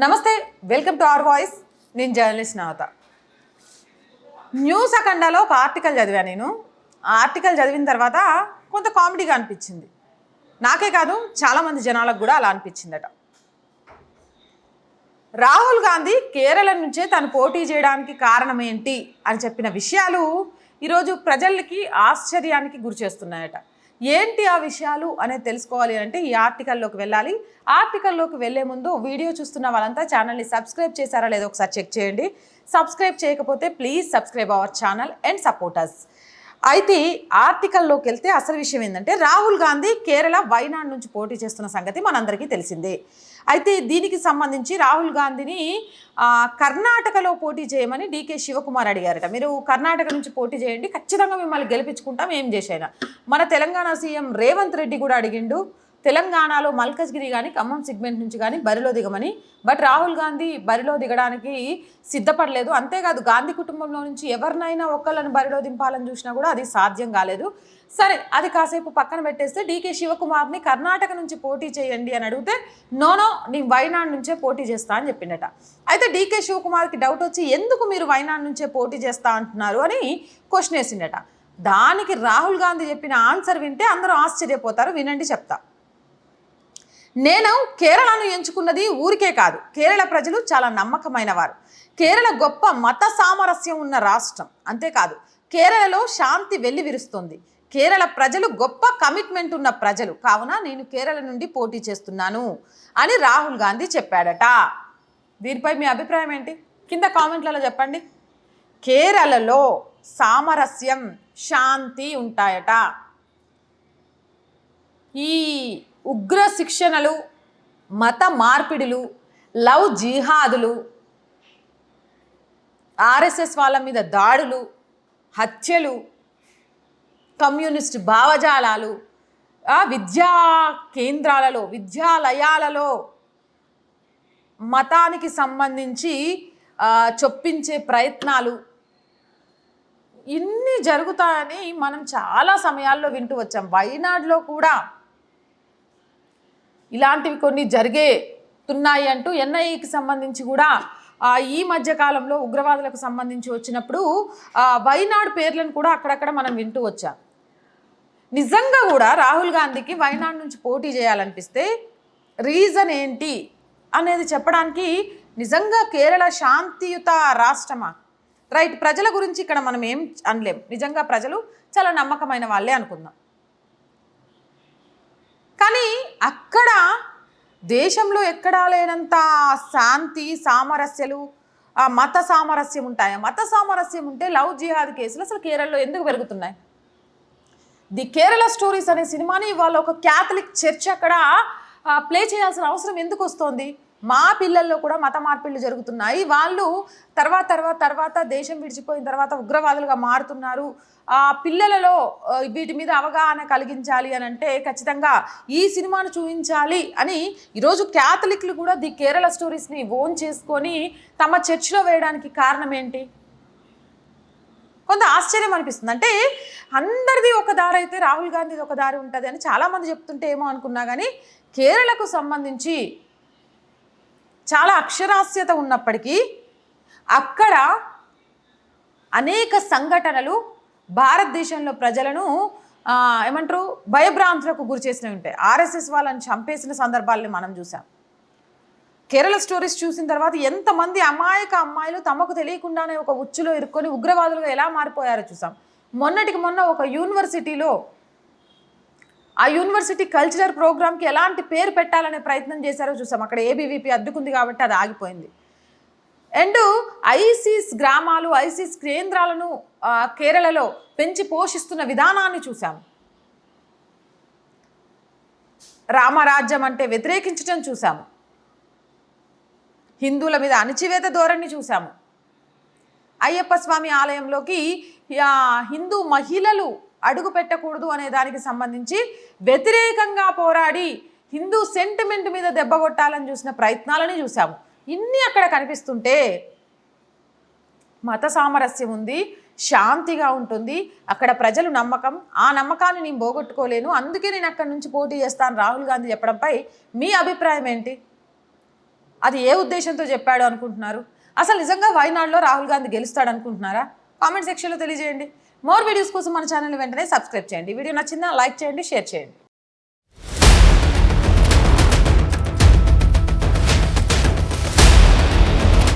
నమస్తే, welcome to our voice. నేను journalist నవత. News అఖండాలో ఒక ఆర్టికల్ చదివాను. నేను ఆ ఆర్టికల్ చదివిన తర్వాత కొంత కామెడీగా అనిపించింది. నాకే కాదు, చాలామంది జనాలకు కూడా అలా అనిపించిందట. రాహుల్ గాంధీ కేరళ నుంచే తను పోటీ చేయడానికి కారణం ఏంటి అని చెప్పిన విషయాలు ఈరోజు ప్రజలకి ఆశ్చర్యానికి గురి చేస్తున్నాయట. ఏంటి ఆ విషయాలు అనేది తెలుసుకోవాలి అంటే ఈ ఆర్టికల్లోకి వెళ్ళాలి. ఆర్టికల్లోకి వెళ్ళే ముందు వీడియో చూస్తున్న వాళ్ళంతా ఛానల్ని సబ్స్క్రైబ్ చేశారా లేదో ఒకసారి చెక్ చేయండి. సబ్స్క్రైబ్ చేయకపోతే please subscribe our channel and support us. అయితే ఆర్టికల్లోకి వెళ్తే అసలు విషయం ఏంటంటే, రాహుల్ గాంధీ కేరళ వైనాడ్ నుంచి పోటీ చేస్తున్న సంగతి మనందరికీ తెలిసిందే. అయితే దీనికి సంబంధించి రాహుల్ గాంధీని కర్ణాటకలో పోటీ చేయమని డీకే శివకుమార్ అడిగారట. మీరు కర్ణాటక నుంచి పోటీ చేయండి, ఖచ్చితంగా మిమ్మల్ని గెలిపించుకుంటాం, ఏం చేసైనా. మన తెలంగాణ సీఎం రేవంత్ రెడ్డి కూడా అడిగిండు తెలంగాణలో మల్కజ్గిరి కానీ ఖమ్మం సెగ్మెంట్ నుంచి కానీ బరిలో దిగమని. బట్ రాహుల్ గాంధీ బరిలో దిగడానికి సిద్ధపడలేదు. అంతేకాదు, గాంధీ కుటుంబంలో నుంచి ఎవరినైనా ఒకళ్ళని బరిలో దింపాలని చూసినా కూడా అది సాధ్యం కాలేదు. సరే, అది కాసేపు పక్కన పెట్టేస్తే డీకే శివకుమార్ని కర్ణాటక నుంచి పోటీ చేయండి అని అడిగితే నోనో, నేను వైనాడ్ నుంచే పోటీ చేస్తా అని చెప్పిండట. అయితే డీకే శివకుమార్కి డౌట్ వచ్చి ఎందుకు మీరు వైనాడ్ నుంచే పోటీ చేస్తా అంటున్నారు అని క్వశ్చన్ వేసిండట. దానికి రాహుల్ గాంధీ చెప్పిన ఆన్సర్ వింటే అందరూ ఆశ్చర్యపోతారు. వినండి, చెప్తా. నేను కేరళను ఎంచుకున్నది ఊరికే కాదు, కేరళ ప్రజలు చాలా నమ్మకమైన వారు. కేరళ గొప్ప మత సామరస్యం ఉన్న రాష్ట్రం. అంతేకాదు, కేరళలో శాంతి వెల్లివిరుస్తుంది. కేరళ ప్రజలు గొప్ప కమిట్మెంట్ ఉన్న ప్రజలు. కావున నేను కేరళ నుండి పోటీ చేస్తున్నాను అని రాహుల్ గాంధీ చెప్పాడట. దీనిపై మీ అభిప్రాయం ఏంటి? కింద కామెంట్లలో చెప్పండి. కేరళలో సామరస్యం, శాంతి ఉంటాయట. ఈ ఉగ్ర శిక్షణలు, మత మార్పిడులు, లవ్ జిహాదులు, ఆర్ఎస్ఎస్ వాళ్ళ మీద దాడులు, హత్యలు, కమ్యూనిస్ట్ భావజాలాలు, విద్యా కేంద్రాలలో, విద్యాలయాలలో మతానికి సంబంధించి చొప్పించే ప్రయత్నాలు, ఇన్ని జరుగుతాయని మనం చాలా సమయాల్లో వింటూ వచ్చాం. వైనాడ్లో కూడా ఇలాంటివి కొన్ని జరుగుతున్నాయి అంటూ ఎన్ఐఏకి సంబంధించి కూడా ఈ మధ్య కాలంలో ఉగ్రవాదులకు సంబంధించి వచ్చినప్పుడు వైనాడ్ పేర్లను కూడా అక్కడక్కడ మనం వింటూ వచ్చాం. నిజంగా కూడా రాహుల్ గాంధీకి వైనాడ్ నుంచి పోటీ చేయాలనిపిస్తే రీజన్ ఏంటి అనేది చెప్పడానికి, నిజంగా కేరళ శాంతియుత రాష్ట్రమా? రైట్, ప్రజల గురించి ఇక్కడ మనం ఏం అనలేం. నిజంగా ప్రజలు చాలా నమ్మకమైన వాళ్ళే అనుకుందాం. కానీ అక్కడ దేశంలో ఎక్కడా లేనంత శాంతి, సామరస్యాలు, మత సామరస్యం ఉంటాయి. మత సామరస్యం ఉంటే లవ్ జిహాద్ కేసులు అసలు కేరళలో ఎందుకు పెరుగుతున్నాయి? ది కేరళ స్టోరీస్ అనే సినిమాని ఇవాళ ఒక క్యాథలిక్ చర్చ్ అక్కడ ప్లే చేయాల్సిన అవసరం ఎందుకు వస్తుంది? మా పిల్లల్లో కూడా మత మార్పిళ్ళు జరుగుతున్నాయి. వాళ్ళు తర్వాత దేశం విడిచిపోయిన తర్వాత ఉగ్రవాదులుగా మారుతున్నారు. పిల్లలలో వీటి మీద అవగాహన కలిగించాలి అని అంటే ఖచ్చితంగా ఈ సినిమాను చూపించాలి అని ఈరోజు క్యాథలిక్లు కూడా ది కేరళ స్టోరీస్ని ఓన్ చేసుకొని తమ చర్చిలో వేయడానికి కారణం ఏంటి? కొంత ఆశ్చర్యం అనిపిస్తుంది. అంటే అందరిది ఒక దారి అయితే రాహుల్ గాంధీది ఒక దారి ఉంటుంది అని చాలామంది చెప్తుంటే ఏమో అనుకున్నా, కానీ కేరళకు సంబంధించి చాలా అక్షరాస్యత ఉన్నప్పటికీ అక్కడ అనేక సంఘటనలు భారతదేశంలో ప్రజలను ఏమంటారు భయభ్రాంతులకు గురి చేసినవి ఉంటాయి. ఆర్ఎస్ఎస్ వాళ్ళని చంపేసిన సందర్భాలని మనం చూసాం. కేరళ స్టోరీస్ చూసిన తర్వాత ఎంతమంది అమాయక అమ్మాయిలు తమకు తెలియకుండానే ఒక ఉచ్చులో ఇరుక్కొని ఉగ్రవాదులుగా ఎలా మారిపోయారో చూసాం. మొన్నటికి మొన్న ఒక యూనివర్సిటీలో ఆ యూనివర్సిటీ కల్చరల్ ప్రోగ్రామ్కి ఎలాంటి పేరు పెట్టాలనే ప్రయత్నం చేశారో చూసాం. అక్కడ ఏబీవీపీ అడ్డుకుంది కాబట్టి అది ఆగిపోయింది. అండ్ ఐసిస్ గ్రామాలు, ఐసిస్ కేంద్రాలను కేరళలో పెంచి పోషిస్తున్న విధానాన్ని చూసాం. రామరాజ్యం అంటే వ్యతిరేకించడం చూసాము. హిందువుల మీద అణచివేత ధోరణి చూసాము. అయ్యప్ప స్వామి ఆలయంలోకి హిందూ మహిళలు అడుగు పెట్టకూడదు అనే దానికి సంబంధించి వ్యతిరేకంగా పోరాడి హిందూ సెంటిమెంట్ మీద దెబ్బ కొట్టాలని చూసిన ప్రయత్నాలని చూసాము. ఇన్ని అక్కడ కనిపిస్తుంటే మత సామరస్యం ఉంది, శాంతిగా ఉంటుంది, అక్కడ ప్రజలు నమ్మకం, ఆ నమ్మకాన్ని నేను పోగొట్టుకోలేను, అందుకే నేను అక్కడి నుంచి పోటీ చేస్తాను రాహుల్ గాంధీ చెప్పడంపై మీ అభిప్రాయం ఏంటి? అది ఏ ఉద్దేశంతో చెప్పాడు అనుకుంటున్నారు? అసలు నిజంగా వయనాడులో రాహుల్ గాంధీ గెలుస్తాడు అనుకుంటున్నారా? కామెంట్ సెక్షన్లో తెలియజేయండి. మోర్ వీడియోస్ కోసం మన ఛానల్ వెంటనే సబ్స్క్రైబ్ చేయండి. వీడియో నచ్చిందా లైక్ చేయండి, షేర్ చేయండి.